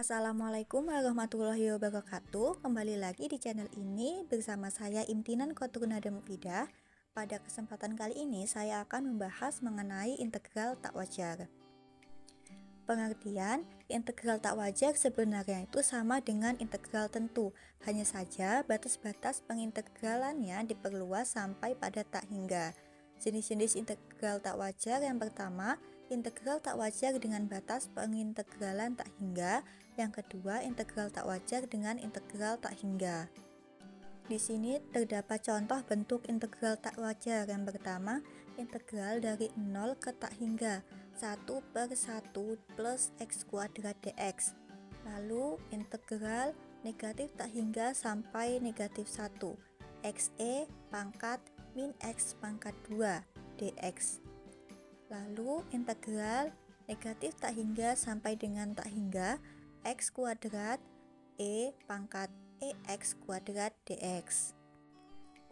Assalamualaikum warahmatullahi wabarakatuh. Kembali lagi di channel ini bersama saya Imtinan Kotrunada Mufidah. Pada kesempatan kali ini saya akan membahas mengenai integral tak wajar. Pengertian integral tak wajar sebenarnya itu sama dengan integral tentu, hanya saja batas-batas pengintegralannya diperluas sampai pada tak hingga. Jenis-jenis integral tak wajar yang pertama, integral tak wajar dengan batas pengintegralan tak hingga. Yang kedua, integral tak wajar dengan integral tak hingga. Di sini terdapat contoh bentuk integral tak wajar. Yang pertama, integral dari 0 ke tak hingga 1/1 plus x kuadrat dx. Lalu integral negatif tak hingga sampai negatif 1 xe pangkat min x pangkat 2 dx. Lalu integral negatif tak hingga sampai dengan tak hingga x kuadrat e pangkat ex kuadrat dx.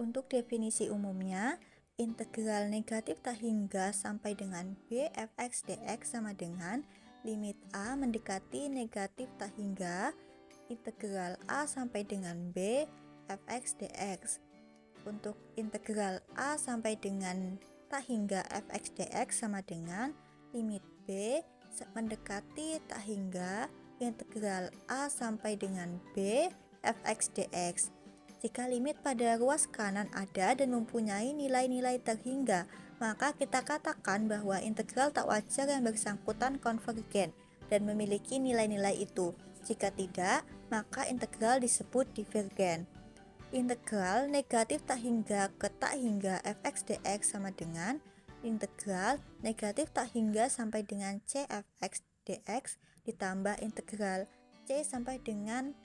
Untuk definisi umumnya, integral negatif tak hingga sampai dengan b fx dx sama dengan limit a mendekati negatif tak hingga integral a sampai dengan b fx dx. Untuk integral a sampai dengan tak hingga fx dx sama dengan limit b mendekati tak hingga integral a sampai dengan b fx dx. Jika limit pada ruas kanan ada dan mempunyai nilai-nilai terhingga, maka kita katakan bahwa integral tak wajar yang bersangkutan konvergen dan memiliki nilai-nilai itu. Jika tidak, maka integral disebut divergen. Integral negatif tak hingga ke tak hingga fx dx sama dengan integral negatif tak hingga sampai dengan c fx dx ditambah integral c sampai dengan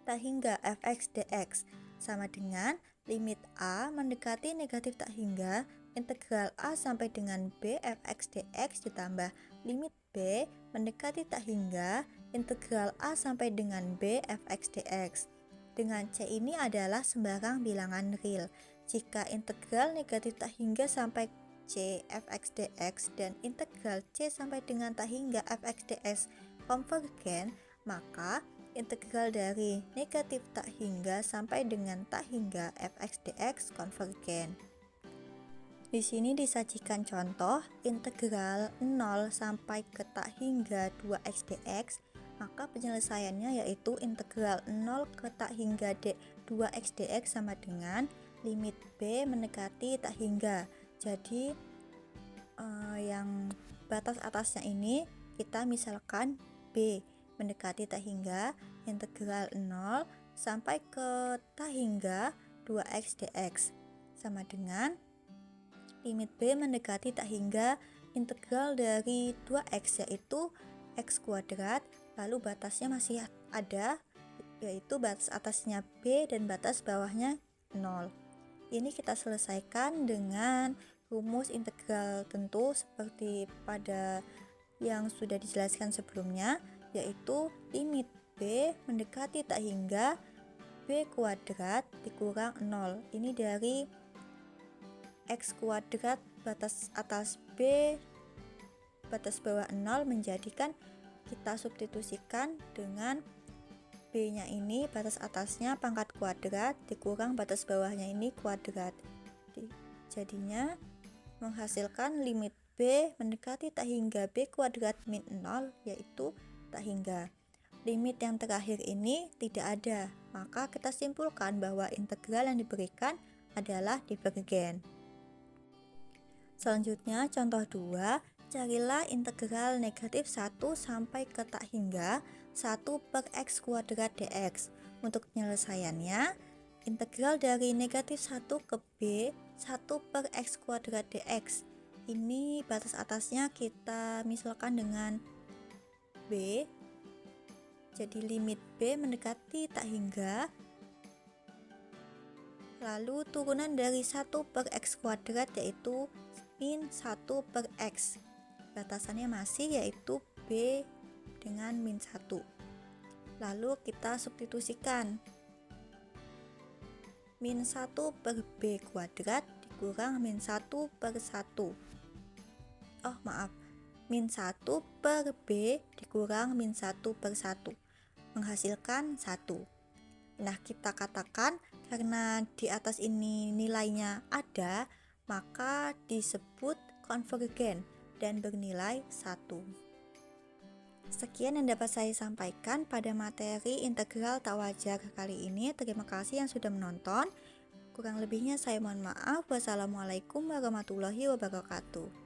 tak hingga fx dx sama dengan limit a mendekati negatif tak hingga integral a sampai dengan b fx dx ditambah limit b mendekati tak hingga integral a sampai dengan b fx dx. Dengan c ini adalah sembarang bilangan real. Jika integral negatif tak hingga sampai c fx dx dan integral c sampai dengan tak hingga fx dx konvergen, maka integral dari negatif tak hingga sampai dengan tak hingga fx dx konvergen. Di sini disajikan contoh integral 0 sampai ke tak hingga 2x dx, maka penyelesaiannya yaitu integral 0 ke tak hingga 2x dx sama dengan limit b mendekati tak hingga. Jadi yang batas atasnya ini kita misalkan b mendekati tak hingga integral 0 sampai ke tak hingga 2x dx sama dengan limit b mendekati tak hingga integral dari 2x yaitu x kuadrat, lalu batasnya masih ada yaitu batas atasnya b dan batas bawahnya 0. Ini kita selesaikan dengan rumus integral tentu seperti pada yang sudah dijelaskan sebelumnya, yaitu limit b mendekati tak hingga b kuadrat dikurang 0. Ini dari x kuadrat batas atas b batas bawah 0 menjadikan kita substitusikan dengan b nya ini batas atasnya pangkat kuadrat dikurang batas bawahnya ini kuadrat. Jadinya menghasilkan limit b mendekati tak hingga b kuadrat min 0 yaitu tak hingga. Limit yang terakhir ini tidak ada, maka kita simpulkan bahwa integral yang diberikan adalah divergen. Selanjutnya contoh 2, carilah integral negatif 1 sampai ke tak hingga 1/x kuadrat dx. Untuk penyelesaiannya, integral dari negatif 1 ke b 1/x kuadrat dx. Ini batas atasnya kita misalkan dengan b. Jadi limit b mendekati tak hingga. Lalu turunan dari 1/x kuadrat yaitu min 1/x. Batasannya masih yaitu b dengan min 1. Lalu kita substitusikan min 1/b kuadrat dikurang min 1/1. min 1 per B dikurang min 1 per 1 menghasilkan 1. Nah, kita katakan karena di atas ini nilainya ada, maka disebut konvergen dan bernilai 1. Sekian yang dapat saya sampaikan pada materi integral tak wajar kali ini. Terima kasih yang sudah menonton. Kurang lebihnya saya mohon maaf. Wassalamualaikum warahmatullahi wabarakatuh.